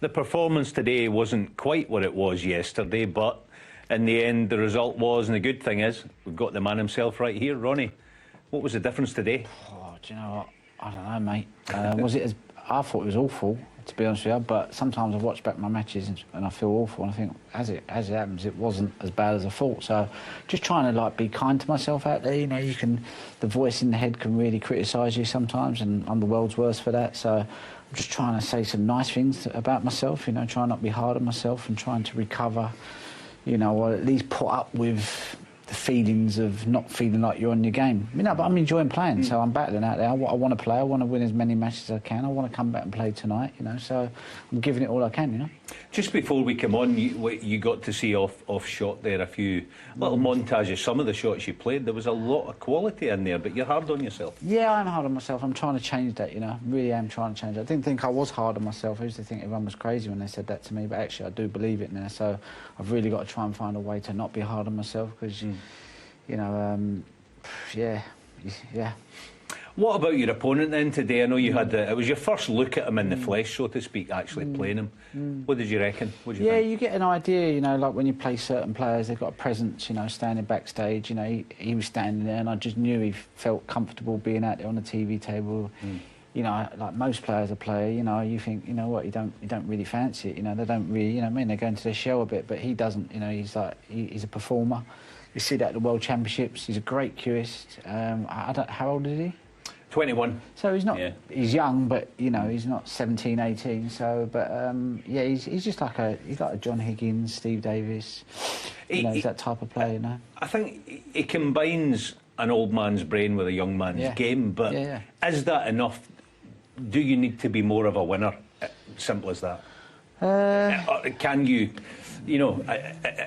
The performance today wasn't quite what it was yesterday, but in the end the result was, and the good thing is, we've got the man himself right here. Ronnie, what was the difference today? Oh, do you know what? I don't know, mate. Was it as... I thought it was awful, to be honest with you, but sometimes I watch back my matches and I feel awful, and I think, as it happens, it wasn't as bad as I thought. So just trying to, like, be kind to myself out there. You know, the voice in the head can really criticise you sometimes, and I'm the world's worst for that. So I'm just trying to say some nice things about myself, you know, trying not to be hard on myself and trying to recover, you know, or at least put up with the feelings of not feeling like you're on your game. You know, but I'm enjoying playing, so I'm battling out there. I want to play, I want to win as many matches as I can. I want to come back and play tonight, you know, so I'm giving it all I can, you know. Just before we come on, you got to see off shot there a few little montages, some of the shots you played. There was a lot of quality in there, but you're hard on yourself. Yeah, I'm hard on myself. I'm trying to change that, you know. I really am trying to change that. I didn't think I was hard on myself. I used to think everyone was crazy when they said that to me, but actually I do believe it now. So I've really got to try and find a way to not be hard on myself, because, you know, yeah. What about your opponent then today? I know you had it was your first look at him in the flesh, so to speak, actually playing him. What did you reckon? What did you think? You get an idea, you know, like when you play certain players, they've got a presence, you know, standing backstage. You know, he was standing there, and I just knew he felt comfortable being out there on the TV table. You know, like most players a player, you know, you think, you know what, you don't really fancy it. You know, they don't really, you know what I mean, they go into their shell a bit, but he doesn't. You know, he's like, he's a performer. You see that at the World Championships. He's a great cueist. How old is he? 21. So he's not, he's young, but, you know, he's not 17, 18. So, but, yeah, he's just like he's like a John Higgins, Steve Davis. You know, he's that type of player, you know. I think he combines an old man's brain with a young man's game, but is that enough? Do you need to be more of a winner? Simple as that. Can you... You know,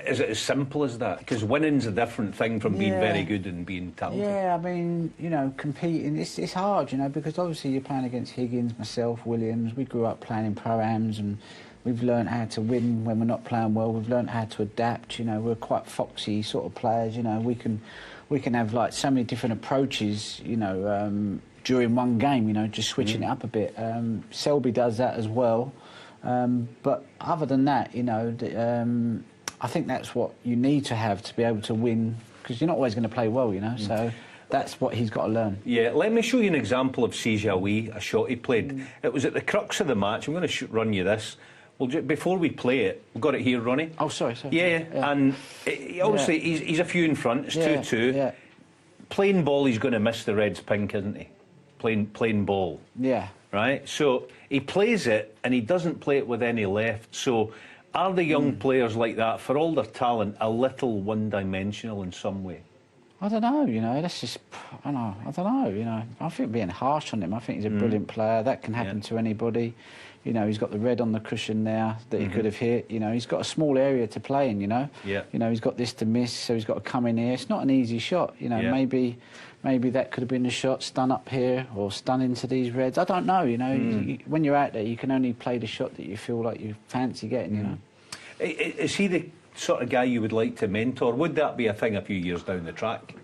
is it as simple as that? Because winning's a different thing from being very good and being talented. Yeah, I mean, you know, competing, it's hard, you know, because obviously you're playing against Higgins, myself, Williams. We grew up playing in pro-ams, and we've learned how to win when we're not playing well. We've learned how to adapt, you know. We're quite foxy sort of players, you know. We can have, like, so many different approaches, you know, during one game, you know, just switching it up a bit. Selby does that as well. But other than that, you know, I think that's what you need to have to be able to win, because you're not always going to play well, you know, so that's what he's got to learn. Yeah, let me show you an example of Sejawi, a shot he played. It was at the crux of the match. I'm going to run you this. Well, before we play it, we've got it here, Ronnie. Oh, sorry. Yeah. And obviously he's a few in front, it's 2-2. Yeah. Plain ball, he's going to miss the Reds pink, isn't he? Plain ball. Yeah. Right, so he plays it and he doesn't play it with any left. So are the young players like that, for all their talent, a little one-dimensional in some way? I don't know, you know, that's just, I don't know, you know. I think being harsh on him, I think he's a brilliant player. That can happen to anybody. You know, he's got the red on the cushion now that he could have hit. You know, he's got a small area to play in, you know. Yeah. You know, he's got this to miss, so he's got to come in here. It's not an easy shot, you know. Maybe that could have been a shot, stun up here or stun into these reds. I don't know, you know. When you're out there, you can only play the shot that you feel like you fancy getting, you know. Is he the sort of guy you would like to mentor? Would that be a thing a few years down the track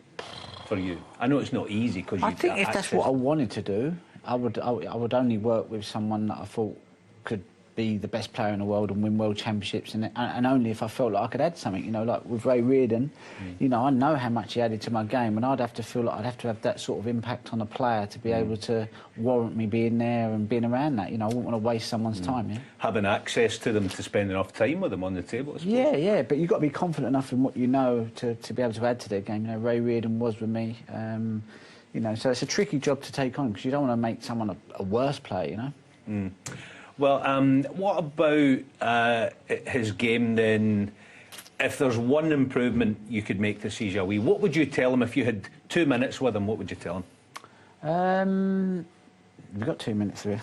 for you? I know it's not easy because I think if that's what I wanted to do, I would only work with someone that I thought could be the best player in the world and win world championships, and only if I felt like I could add something, you know, like with Ray Reardon. You know, I know how much he added to my game, and I'd have to feel like I'd have to have that sort of impact on a player to be able to warrant me being there and being around that. You know, I wouldn't want to waste someone's time. Having access to them to spend enough time with them on the table, I suppose. Yeah, but you've got to be confident enough in what you know to be able to add to their game. You know, Ray Reardon was with me. You know, so it's a tricky job to take on, because you don't want to make someone a worse player, you know. Well, what about his game then? If there's one improvement you could make to Sejawi, what would you tell him if you had 2 minutes with him? What would you tell him? We've got 2 minutes here.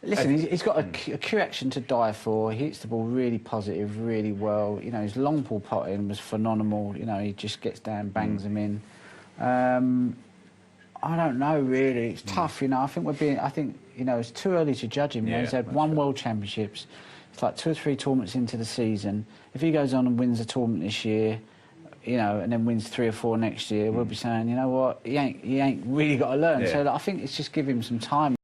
Listen, he's got a cue action to die for. He hits the ball really positive, really well. You know, his long ball potting was phenomenal. You know, he just gets down, bangs them in. I don't know, really. It's tough, you know. I think you know, it's too early to judge him. You know, he's had one World Championships. It's like 2 or 3 tournaments into the season. If he goes on and wins a tournament this year, you know, and then wins 3 or 4 next year, we'll be saying, you know what, he ain't really got to learn. So I think it's just give him some time.